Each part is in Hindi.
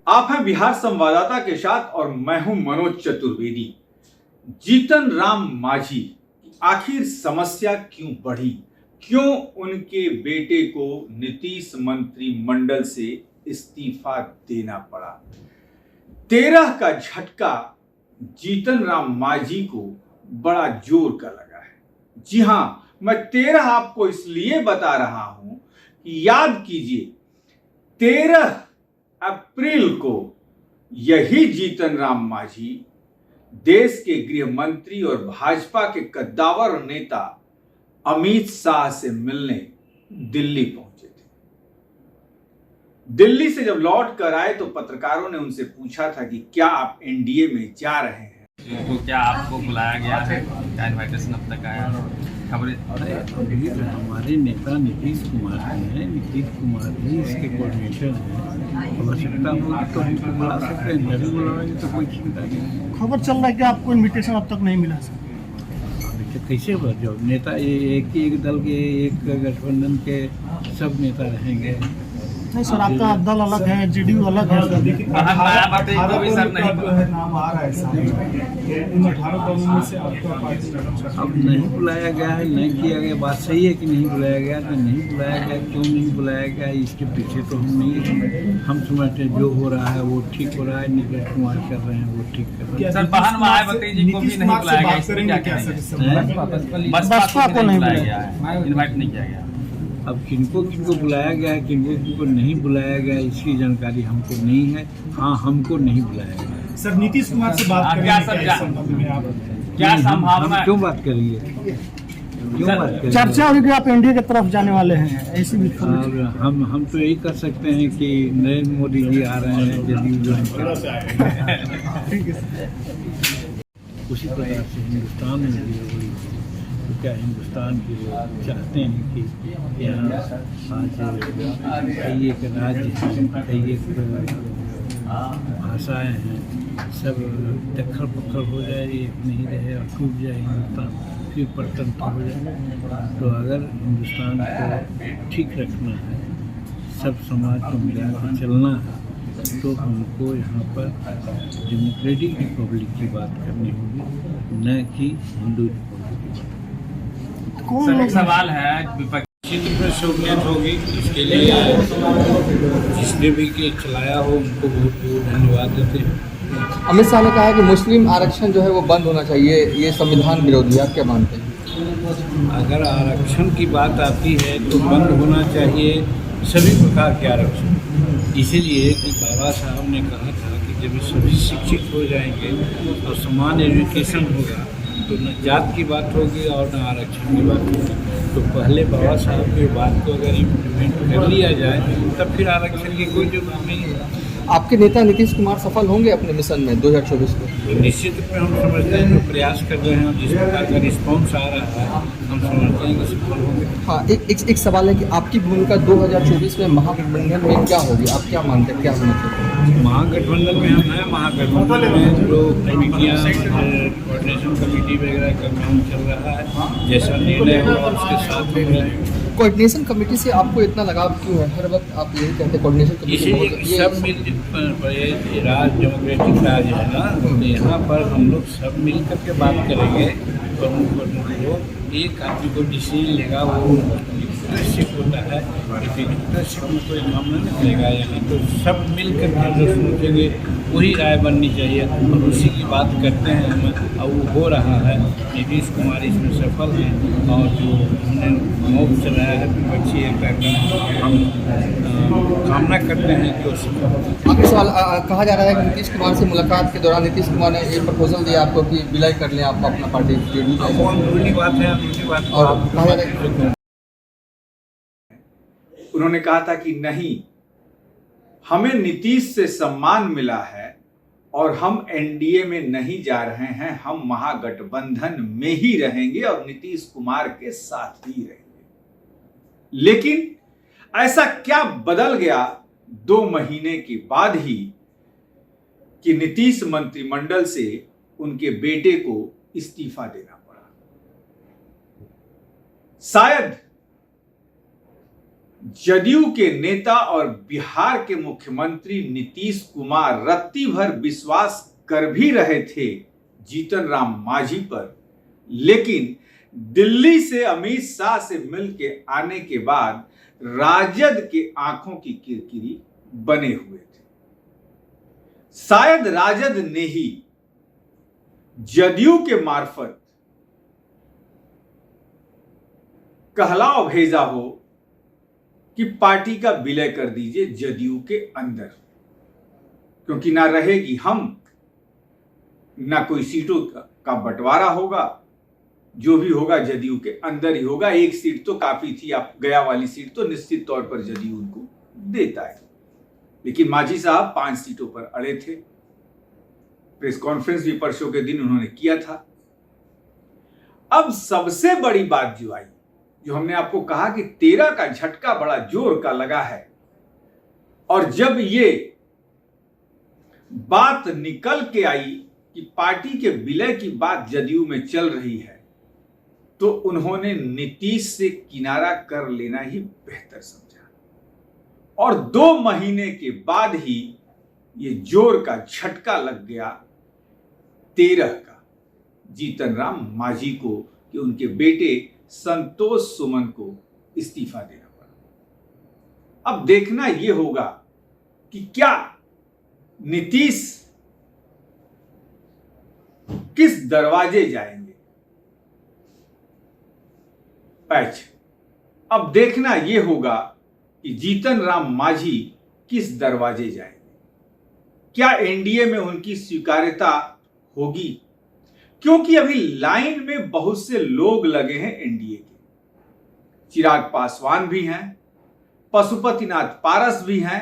आप हैं बिहार संवाददाता के साथ और मैं हूं मनोज चतुर्वेदी। जीतन राम मांझी, आखिर समस्या क्यों बढ़ी? क्यों उनके बेटे को नीतीश मंत्रिमंडल से इस्तीफा देना पड़ा? 13 का झटका जीतन राम मांझी को बड़ा जोर का लगा है। जी हां, मैं 13 आपको इसलिए बता रहा हूं कि याद कीजिए 13 अप्रैल को यही जीतन राम मांझी देश के गृह मंत्री और भाजपा के कद्दावर नेता अमित शाह से मिलने दिल्ली पहुंचे थे। दिल्ली से जब लौट कर आए तो पत्रकारों ने उनसे पूछा था कि क्या आप एनडीए में जा रहे हैं? तो क्या आपको बुलाया गया है? क्या इनविटेशन अब तक आया? खबरें अभी हमारे नेता नीतीश कुमार हैं। नीतीश कुमार ही इसके कोऑर्डिनेटर हैं। आवश्यकता होगी तो हमको बुला सकते हैं, नहीं बुलाएंगे तो कोई चिंता नहीं। खबर चल रहा है कि आपको इनविटेशन अब तक नहीं मिला सर। देखिए कैसे बढ़ जाओ नेता, एक दल के, एक गठबंधन के सब नेता रहेंगे। नहीं सर, आपका दल अलग है, जेडीयू अलग है। मायावती को भी सर नहीं नाम आ रहा है इन 18 दलों में से आपका पार्टी अब नहीं बुलाया गया है, नहीं किया गया। बात सही है कि नहीं बुलाया गया, तो नहीं बुलाया गया। क्यों नहीं बुलाया गया इसके पीछे तो हम नहीं, हम समझते हैं जो हो रहा है वो ठीक हो रहा है। नीतीश कुमार कर रहे हैं वो ठीक कर रहे हैं। सर बहन मायावती जी को भी नहीं बुलाया गया, इसमें क्या कहेंगे? बसपा को नहीं बुलाया गया है, इनवाइट नहीं किया गया। अब किनको किनको बुलाया गया है, किनको किनको नहीं बुलाया गया, इसकी जानकारी हमको नहीं है। हाँ, हमको नहीं बुलाया गया। सर नीतीश कुमार से बात करेंगे क्या सर, क्या संभावना? हम क्यों बात करेंगे, क्यों बात करेंगे? चर्चा हो रही कि आप एनडीए की तरफ जाने वाले हैं, ऐसी भी और हम तो यही कर सकते हैं कि नरेंद्र मोदी जी आ रहे हैं, जदयू ज्वाइन कर। उसी प्रकार से हिंदुस्तान में भी हो रही है। तो क्या हिंदुस्तान के लोग चाहते हैं कि यहाँ आज कई एक राज्य हैं, कई एक भाषाएँ हैं, सब दखल पखल हो जाए, एक नहीं रहे और टूट जाए हिंदुस्तान, फिर परतंत्र हो जाए। तो अगर हिंदुस्तान को ठीक रखना है, सब समाज को मिला के चलना है, तो हमको यहाँ पर डेमोक्रेटिक रिपब्लिक की बात करनी होगी, न कि हिंदू रिपब्लिक की। सर एक सवाल है, विपक्ष क्षेत्र पर शौकियत होगी, इसके लिए जिसने भी के चलाया हो उनको बहुत बहुत धन्यवाद देते हैं। अमित शाह ने कहा है कि मुस्लिम आरक्षण जो है वो बंद होना चाहिए, ये संविधान विरोधी है, आप क्या मानते हैं? अगर आरक्षण की बात आती है तो बंद होना चाहिए सभी प्रकार के आरक्षण, इसीलिए कि बाबा साहब ने कहा था कि जब सभी शिक्षित हो जाएंगे और समान एजुकेशन होगा तो न जात की बात होगी और न आरक्षण की बात होगी। तो पहले बाबा साहब की बात को अगर इम्प्लीमेंट कर लिया जाए तब फिर आरक्षण की कोई जरूरत नहीं है। आपके नेता नीतीश कुमार सफल होंगे अपने मिशन में 2024 में? निश्चित रूप में हम समझते हैं जो प्रयास कर रहे हैं और जिस प्रकार का रिस्पॉन्स आ रहा है, हम समझते हैं कि सफल होंगे। हाँ, एक सवाल है कि आपकी भूमिका 2024 में महागठबंधन में क्या होगी, आप क्या मानते हैं, क्या होना चाहिए? महागठबंधन में हम हैं, महागठबंधन में जो कमेटियाँ, कोऑर्डिनेशन कमेटी वगैरह का काम चल रहा है, जैसा निर्णय होगा उसके साथ हम रहेंगे। कोऑर्डिनेशन कमेटी से आपको इतना लगाव क्यों है? हर वक्त आप यही कहते हैं कोऑर्डिनेशन कमेटी इसीलिए सब मिल राज डेमोक्रेटिक राज है ना, तो यहाँ पर हम लोग सब मिल करके बात करेंगे। प्रमुख एक आदमी को डिसीजन लेगा, वो लीडरशिप होता है, लीडरशिप में कोई मामला नहीं करेगा। यहाँ तो सब मिल करके जो सोचेंगे वही राय बननी चाहिए और उसी की बात करते हैं हम, और वो हो रहा है। नीतीश कुमार इसमें सफल हैं और जो हमने मौक चलाया है विपक्षी एकता का, हम कामना करते हैं कि वो सफल हो। आखिरी सवाल, कहा जा रहा है कि नीतीश कुमार से मुलाकात के दौरान नीतीश कुमार ने ये प्रपोजल दिया आपको कि विलय कर लें आप अपना पार्टी जेडीयू। कौन दूसरी बात है, दूसरी बात और कहा जा रहा है उन्होंने कहा था कि नहीं, हमें नीतीश से सम्मान मिला है और हम एनडीए में नहीं जा रहे हैं, हम महागठबंधन में ही रहेंगे और नीतीश कुमार के साथ ही रहेंगे। लेकिन ऐसा क्या बदल गया 2 महीने के बाद ही कि नीतीश मंत्रिमंडल से उनके बेटे को इस्तीफा देना पड़ा? शायद जदयू के नेता और बिहार के मुख्यमंत्री नीतीश कुमार रत्ती भर विश्वास कर भी रहे थे जीतन राम मांझी पर, लेकिन दिल्ली से अमित शाह से मिल के आने के बाद राजद के आंखों की किरकिरी बने हुए थे। शायद राजद ने ही जदयू के मार्फत कहलाव भेजा हो कि पार्टी का विलय कर दीजिए जदयू के अंदर, क्योंकि ना रहेगी हम, ना कोई सीटों का बंटवारा होगा, जो भी होगा जदयू के अंदर ही होगा। एक सीट तो काफी थी, आप गया वाली सीट तो निश्चित तौर पर जदयू उनको देता है, लेकिन मांझी साहब 5 सीटों पर अड़े थे। प्रेस कॉन्फ्रेंस विपक्षों के दिन उन्होंने किया था। अब सबसे बड़ी बात जो आई, जो हमने आपको कहा कि 13 का झटका बड़ा जोर का लगा है, और जब ये बात निकल के आई कि पार्टी के विलय की बात जदयू में चल रही है, तो उन्होंने नीतीश से किनारा कर लेना ही बेहतर समझा, और 2 महीने के बाद ही ये जोर का झटका लग गया 13 का जीतन राम मांझी को कि उनके बेटे संतोष सुमन को इस्तीफा देना पड़ा। अब देखना यह होगा कि क्या नीतीश किस दरवाजे जाएंगे। पैच अब देखना यह होगा कि जीतन राम मांझी किस दरवाजे जाएंगे। क्या एनडीए में उनकी स्वीकार्यता होगी, क्योंकि अभी लाइन में बहुत से लोग लगे हैं एनडीए के। चिराग पासवान भी हैं, पशुपतिनाथ पारस भी हैं।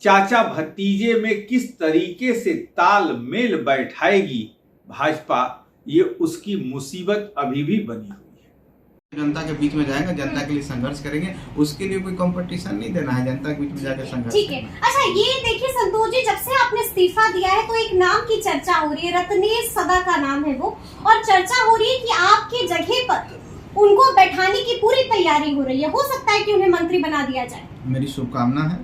चाचा भतीजे में किस तरीके से तालमेल बैठाएगी भाजपा, ये उसकी मुसीबत अभी भी बनी हुई है। जनता के बीच में जाएगा, जनता के लिए संघर्ष करेंगे, उसके लिए कोई कंपटीशन नहीं देना है, जनता के बीच में जाकर संघर्ष। ठीक है। अच्छा ये देखिए संतोष जी, जब से आपने इस्तीफा दिया है तो एक नाम की चर्चा हो रही है, रत्नेश सदा का नाम है वो, और चर्चा हो रही है कि आपके जगह पर उनको बैठाने की पूरी तैयारी हो रही है। हो सकता है कि उन्हें मंत्री बना दिया जाए। मेरी शुभकामना है,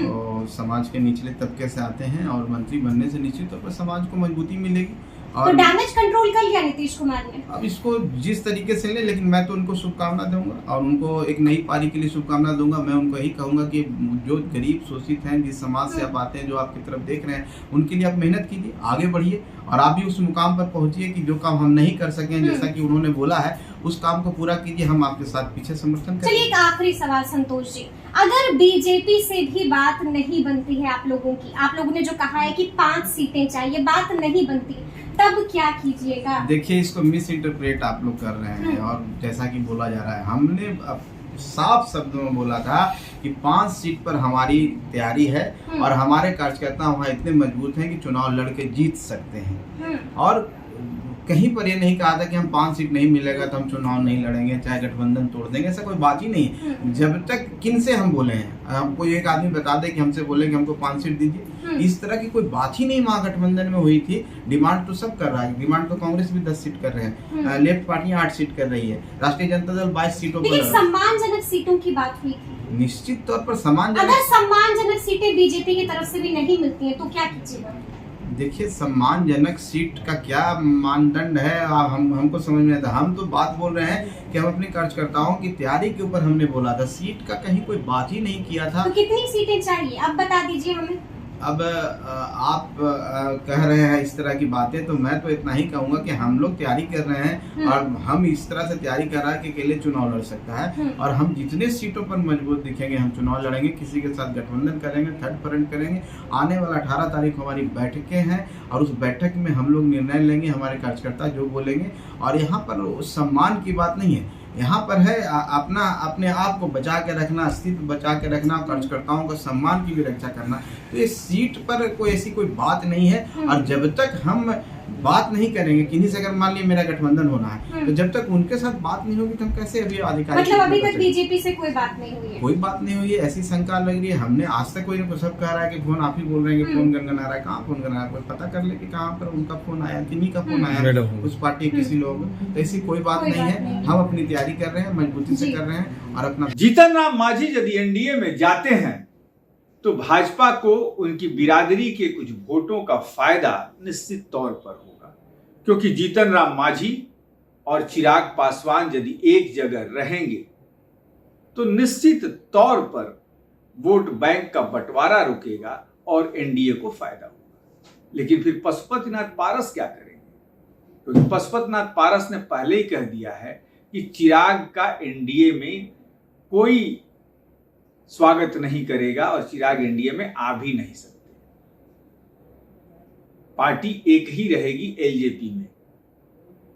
और समाज के निचले तबके से आते हैं, और मंत्री बनने से निश्चित तौर पर समाज को मजबूती मिलेगी। तो डैमेज कंट्रोल कर लिया नीतीश कुमार ने। अब इसको जिस तरीके से ले, लेकिन मैं तो उनको शुभकामना दूंगा, और उनको एक नई पारी के लिए शुभकामना दूंगा। मैं उनको यही कहूंगा कि जो गरीब शोषित हैं, जिस समाज से आप आते हैं, जो आपकी तरफ देख रहे हैं, उनके लिए आप मेहनत कीजिए, आगे बढ़िए, और आप भी उस मुकाम पर पहुंचिए कि जो काम हम नहीं कर सके, जैसा कि उन्होंने बोला है, उस काम को पूरा कीजिए। हम आपके साथ पीछे समर्थन करेंगे। चलिए एक आखिरी सवाल संतोष जी, अगर बीजेपी से भी बात नहीं बनती है आप लोगों की, आप लोगों ने जो कहा है कि 5 सीटें चाहिए, बात नहीं बनती, तब क्या कीजिएगा? देखिए, इसको मिस इंटरप्रेट आप लोग कर रहे हैं, और जैसा कि बोला जा रहा है, हमने साफ शब्दों में बोला था कि 5 सीट पर हमारी तैयारी है, और हमारे कार्यकर्ता वहाँ इतने मजबूत हैं कि चुनाव लड़के जीत सकते हैं। और कहीं पर ये नहीं कहा था कि हम 5 सीट नहीं मिलेगा तो हम चुनाव नहीं लड़ेंगे, चाहे गठबंधन तोड़ देंगे, ऐसा कोई बात ही नहीं। जब तक किन से हम बोले हैं, हमको एक आदमी बता दे कि हमसे बोले कि हमको 5 सीट दीजिए, इस तरह की कोई बात ही नहीं महागठबंधन में हुई थी। डिमांड तो सब कर रहा है, डिमांड तो कांग्रेस भी 10 सीट कर रहे हैं, लेफ्ट पार्टी 8 सीट कर रही है, राष्ट्रीय जनता दल 22 सीटों पर। सम्मानजनक सीटों की बात हुई थी। निश्चित तौर पर सम्मानजनक, अगर सम्मानजनक सीटें बीजेपी की तरफ से भी नहीं मिलती हैं तो क्या कीजिएगा? देखिए, सम्मानजनक सीट का क्या मानदंड है, हमको समझ में आता। हम तो बात बोल रहे हैं कि हम अपने कार्यकर्ताओं की तैयारी के ऊपर हमने बोला था, सीट का कहीं कोई बात ही नहीं किया था। तो कितनी सीटें चाहिए अब बता दीजिए हमें। अब आप कह रहे हैं इस तरह की बातें, तो मैं तो इतना ही कहूँगा कि हम लोग तैयारी कर रहे हैं, और हम इस तरह से तैयारी कर रहे हैं कि अकेले चुनाव लड़ सकता है, और हम जितने सीटों पर मजबूत दिखेंगे हम चुनाव लड़ेंगे, किसी के साथ गठबंधन करेंगे, थर्ड फ्रंट करेंगे। आने वाला 18 तारीख को हमारी बैठकें हैं, और उस बैठक में हम लोग निर्णय लेंगे, हमारे कार्यकर्ता जो बोलेंगे। और यहाँ पर उस सम्मान की बात नहीं है, यहाँ पर है अपने आप को बचा के रखना, अस्तित्व बचा के रखना, कार्यकर्ताओं का सम्मान की भी रक्षा करना। तो इस सीट पर कोई ऐसी कोई बात नहीं है, और जब तक हम बात नहीं करेंगे, किन्हीं से अगर मान लिया मेरा गठबंधन होना है तो जब तक उनके साथ बात नहीं होगी तो हम कैसे अभी आधिकारिक मतलब अभी तक बीजेपी से कोई बात नहीं हुई है? कोई बात नहीं हुई है, ऐसी शंका लग रही है। हमने आज तक कोई ना कोई सब कह रहा है कि फोन आप ही बोल रहे हैं कि फोन गनगना रहा है, कहाँ फोन गनगना रहा है, कोई पता कर ले कि कहाँ पर उनका फोन आया, किन्हीं का फोन आया, उस पार्टी के किसी लोग, तो ऐसी कोई बात नहीं है। हम अपनी तैयारी कर रहे हैं, मजबूती से कर रहे हैं और अपना। जीतन राम मांझी यदि एनडीए में जाते हैं तो भाजपा को उनकी बिरादरी के कुछ वोटों का फायदा निश्चित तौर पर होगा, क्योंकि जीतन राम मांझी और चिराग पासवान यदि एक जगह रहेंगे तो निश्चित तौर पर वोट बैंक का बंटवारा रुकेगा और एनडीए को फायदा होगा। लेकिन फिर पशुपतिनाथ पारस क्या करेंगे? क्योंकि पशुपतिनाथ पारस ने पहले ही कह दिया है कि चिराग का एनडीए में कोई स्वागत नहीं करेगा और चिराग एनडीए में आ भी नहीं सकते। पार्टी एक ही रहेगी एलजेपी में।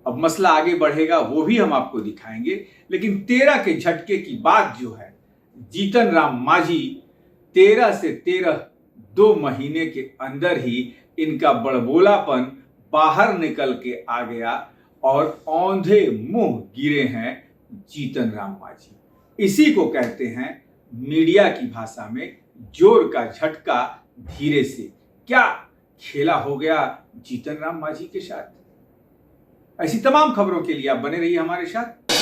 अब मसला आगे बढ़ेगा वो भी हम आपको दिखाएंगे, लेकिन 13 के झटके की बात जो है, जीतन राम मांझी 13 से 2 महीने के अंदर ही इनका बड़बोलापन बाहर निकल के आ गया और औंधे मुंह गिरे हैं जीतन राम मांझी। इसी को कहते हैं मीडिया की भाषा में जोर का झटका धीरे से। क्या खेला हो गया जीतन राम मांझी के साथ? ऐसी तमाम खबरों के लिए आप बने रहिए हमारे साथ।